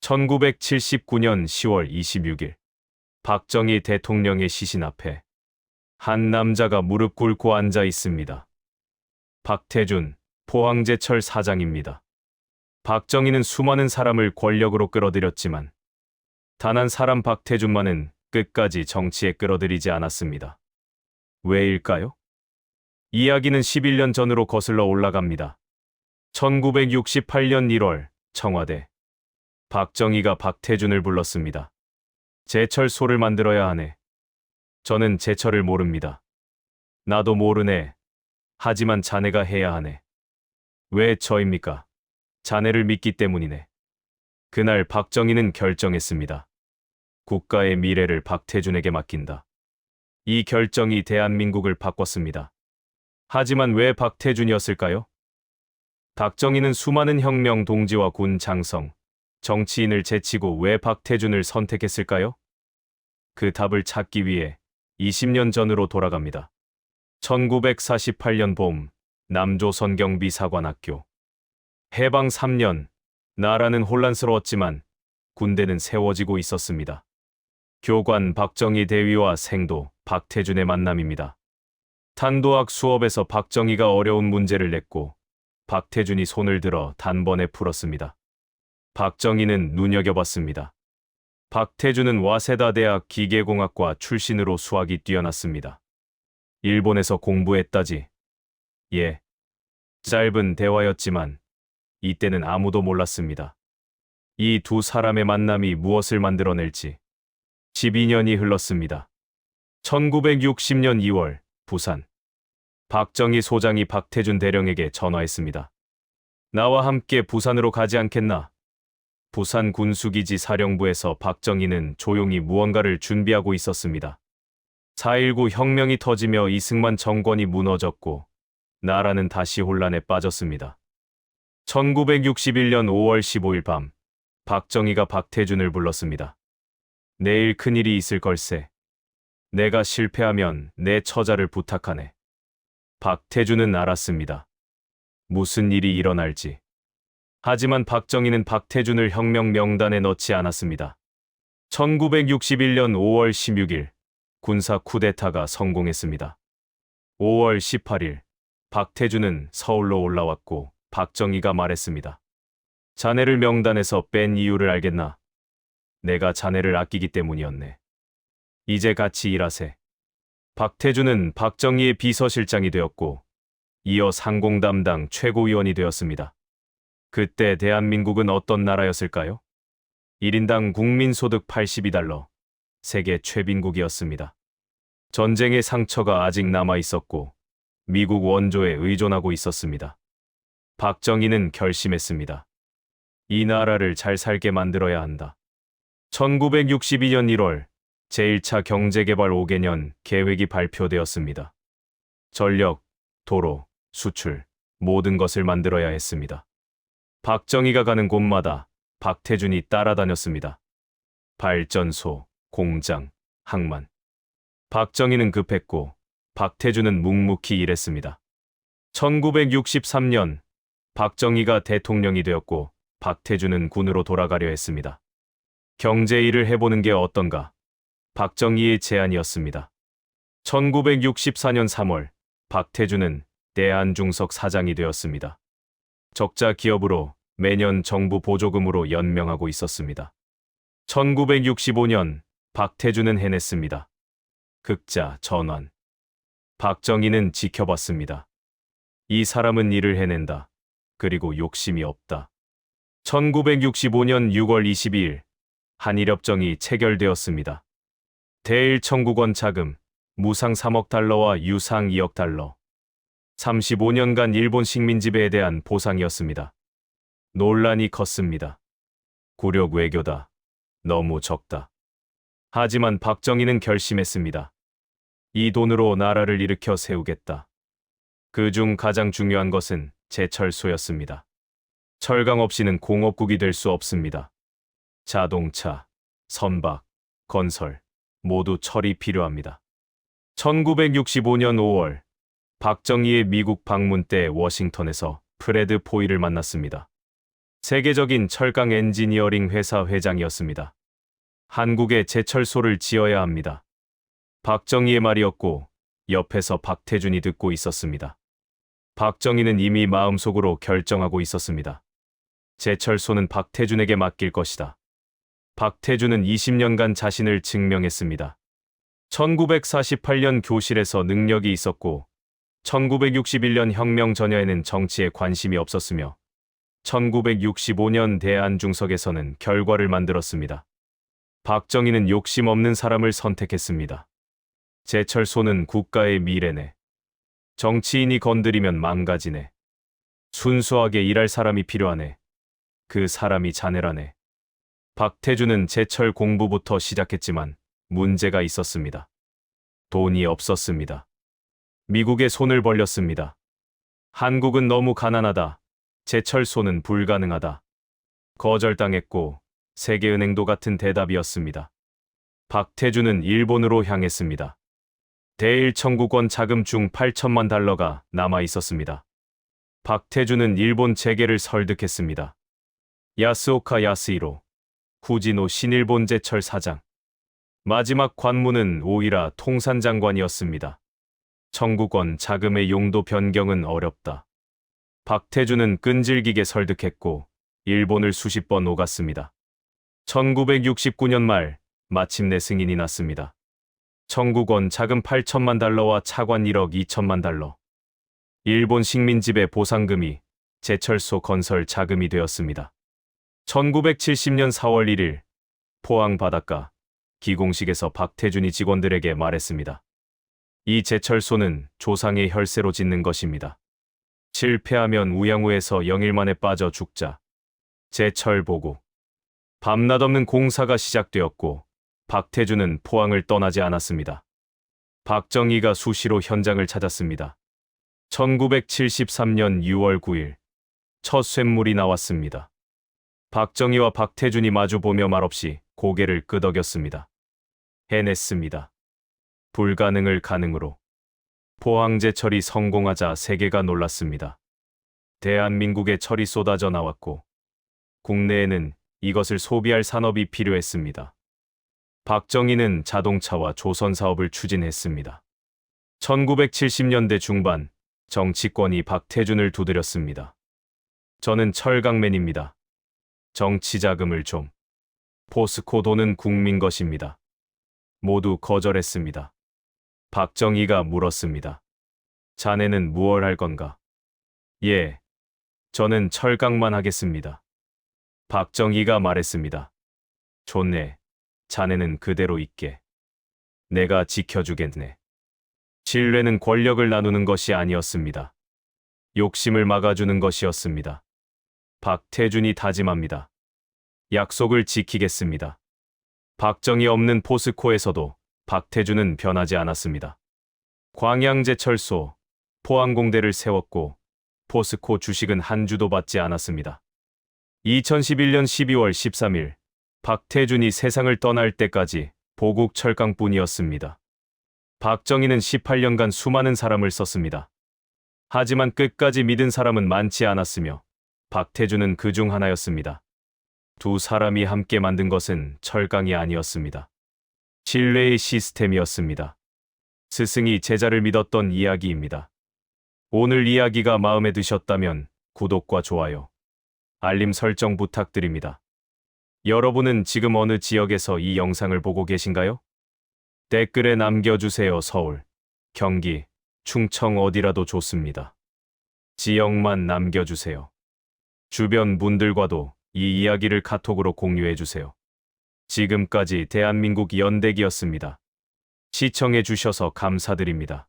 1979년 10월 26일 박정희 대통령의 시신 앞에 한 남자가 무릎 꿇고 앉아 있습니다. 박태준, 포항제철 사장입니다. 박정희는 수많은 사람을 권력으로 끌어들였지만 단 한 사람 박태준만은 끝까지 정치에 끌어들이지 않았습니다. 왜일까요? 이야기는 11년 전으로 거슬러 올라갑니다. 1968년 1월 청와대. 박정희가 박태준을 불렀습니다. 제철소를 만들어야 하네. 저는 제철을 모릅니다. 나도 모르네. 하지만 자네가 해야 하네. 왜 저입니까? 자네를 믿기 때문이네. 그날 박정희는 결정했습니다. 국가의 미래를 박태준에게 맡긴다. 이 결정이 대한민국을 바꿨습니다. 하지만 왜 박태준이었을까요? 박정희는 수많은 혁명 동지와 군 장성, 정치인을 제치고 왜 박태준을 선택했을까요? 그 답을 찾기 위해 20년 전으로 돌아갑니다. 1948년 봄, 남조선경비사관학교. 해방 3년, 나라는 혼란스러웠지만 군대는 세워지고 있었습니다. 교관 박정희 대위와 생도 박태준의 만남입니다. 탄도학 수업에서 박정희가 어려운 문제를 냈고 박태준이 손을 들어 단번에 풀었습니다. 박정희는 눈여겨봤습니다. 박태준은 와세다 대학 기계공학과 출신으로 수학이 뛰어났습니다. 일본에서 공부했다지. 예. 짧은 대화였지만 이때는 아무도 몰랐습니다. 이 두 사람의 만남이 무엇을 만들어낼지. 12년이 흘렀습니다. 1960년 2월 부산. 박정희 소장이 박태준 대령에게 전화했습니다. 나와 함께 부산으로 가지 않겠나? 부산 군수기지 사령부에서 박정희는 조용히 무언가를 준비하고 있었습니다. 4.19 혁명이 터지며 이승만 정권이 무너졌고 나라는 다시 혼란에 빠졌습니다. 1961년 5월 15일 밤 박정희가 박태준을 불렀습니다. 내일 큰일이 있을 걸세. 내가 실패하면 내 처자를 부탁하네. 박태준은 알았습니다. 무슨 일이 일어날지. 하지만 박정희는 박태준을 혁명 명단에 넣지 않았습니다. 1961년 5월 16일 군사 쿠데타가 성공했습니다. 5월 18일 박태준은 서울로 올라왔고 박정희가 말했습니다. 자네를 명단에서 뺀 이유를 알겠나? 내가 자네를 아끼기 때문이었네. 이제 같이 일하세. 박태준은 박정희의 비서실장이 되었고 이어 상공 담당 최고위원이 되었습니다. 그때 대한민국은 어떤 나라였을까요? 1인당 국민소득 82달러, 세계 최빈국이었습니다. 전쟁의 상처가 아직 남아 있었고 미국 원조에 의존하고 있었습니다. 박정희는 결심했습니다. 이 나라를 잘 살게 만들어야 한다. 1962년 1월 제1차 경제개발 5개년 계획이 발표되었습니다. 전력, 도로, 수출, 모든 것을 만들어야 했습니다. 박정희가 가는 곳마다 박태준이 따라다녔습니다. 발전소, 공장, 항만. 박정희는 급했고 박태준은 묵묵히 일했습니다. 1963년 박정희가 대통령이 되었고 박태준은 군으로 돌아가려 했습니다. 경제 일을 해보는 게 어떤가? 박정희의 제안이었습니다. 1964년 3월 박태준은 대한중석 사장이 되었습니다. 적자 기업으로 매년 정부 보조금으로 연명하고 있었습니다. 1965년 박태준은 해냈습니다. 극자 전환. 박정희는 지켜봤습니다. 이 사람은 일을 해낸다. 그리고 욕심이 없다. 1965년 6월 22일 한일협정이 체결되었습니다. 대일 청구권 자금, 무상 3억 달러와 유상 2억 달러. 35년간 일본 식민 지배에 대한 보상이었습니다. 논란이 컸습니다. 굴욕 외교다. 너무 적다. 하지만 박정희는 결심했습니다. 이 돈으로 나라를 일으켜 세우겠다. 그중 가장 중요한 것은 제철소였습니다. 철강 없이는 공업국이 될 수 없습니다. 자동차, 선박, 건설, 모두 철이 필요합니다. 1965년 5월 박정희의 미국 방문 때 워싱턴에서 프레드 포일을 만났습니다. 세계적인 철강 엔지니어링 회사 회장이었습니다. 한국에 제철소를 지어야 합니다. 박정희의 말이었고 옆에서 박태준이 듣고 있었습니다. 박정희는 이미 마음속으로 결정하고 있었습니다. 제철소는 박태준에게 맡길 것이다. 박태준은 20년간 자신을 증명했습니다. 1948년 교실에서 능력이 있었고 1961년 혁명 전야에는 정치에 관심이 없었으며 1965년 대안중석에서는 결과를 만들었습니다. 박정희는 욕심 없는 사람을 선택했습니다. 제철소는 국가의 미래네. 정치인이 건드리면 망가지네. 순수하게 일할 사람이 필요하네. 그 사람이 자네라네. 박태준은 제철 공부부터 시작했지만 문제가 있었습니다. 돈이 없었습니다. 미국에 손을 벌렸습니다. 한국은 너무 가난하다. 제철소는 불가능하다. 거절당했고 세계은행도 같은 대답이었습니다. 박태준은 일본으로 향했습니다. 대일 청구권 자금중 8천만 달러가 남아 있었습니다. 박태준은 일본 재계를 설득했습니다. 야스오카 야스히로, 후지노 신일본 제철 사장. 마지막 관문은 오이라 통산장관이었습니다. 청구권 자금의 용도 변경은 어렵다. 박태준은 끈질기게 설득했고 일본을 수십 번 오갔습니다. 1969년 말 마침내 승인이 났습니다. 청구권 자금 8천만 달러와 차관 1억 2천만 달러. 일본 식민지배 보상금이 제철소 건설 자금이 되었습니다. 1970년 4월 1일 포항 바닷가 기공식에서 박태준이 직원들에게 말했습니다. 이 제철소는 조상의 혈세로 짓는 것입니다. 실패하면 우양우에서 0일 만에 빠져 죽자. 제철 보고. 밤낮 없는 공사가 시작되었고 박태준은 포항을 떠나지 않았습니다. 박정희가 수시로 현장을 찾았습니다. 1973년 6월 9일 첫 쇳물이 나왔습니다. 박정희와 박태준이 마주보며 말없이 고개를 끄덕였습니다. 해냈습니다. 불가능을 가능으로. 포항제철이 성공하자 세계가 놀랐습니다. 대한민국에 철이 쏟아져 나왔고 국내에는 이것을 소비할 산업이 필요했습니다. 박정희는 자동차와 조선 사업을 추진했습니다. 1970년대 중반 정치권이 박태준을 두드렸습니다. 저는 철강맨입니다. 정치 자금을 좀. 포스코 돈은 국민 것입니다. 모두 거절했습니다. 박정희가 물었습니다. 자네는 무얼 할 건가? 예, 저는 철강만 하겠습니다. 박정희가 말했습니다. 좋네. 자네는 그대로 있게. 내가 지켜주겠네. 신뢰는 권력을 나누는 것이 아니었습니다. 욕심을 막아주는 것이었습니다. 박태준이 다짐합니다. 약속을 지키겠습니다. 박정희 없는 포스코에서도 박태준은 변하지 않았습니다. 광양제철소, 포항공대를 세웠고 포스코 주식은 한 주도 받지 않았습니다. 2011년 12월 13일 박태준이 세상을 떠날 때까지 보국 철강뿐이었습니다. 박정희는 18년간 수많은 사람을 썼습니다. 하지만 끝까지 믿은 사람은 많지 않았으며 박태준은 그 중 하나였습니다. 두 사람이 함께 만든 것은 철강이 아니었습니다. 신뢰의 시스템이었습니다. 스승이 제자를 믿었던 이야기입니다. 오늘 이야기가 마음에 드셨다면 구독과 좋아요, 알림 설정 부탁드립니다. 여러분은 지금 어느 지역에서 이 영상을 보고 계신가요? 댓글에 남겨주세요. 서울, 경기, 충청 어디라도 좋습니다. 지역만 남겨주세요. 주변 분들과도 이 이야기를 카톡으로 공유해주세요. 지금까지 대한민국 연대기였습니다. 시청해주셔서 감사드립니다.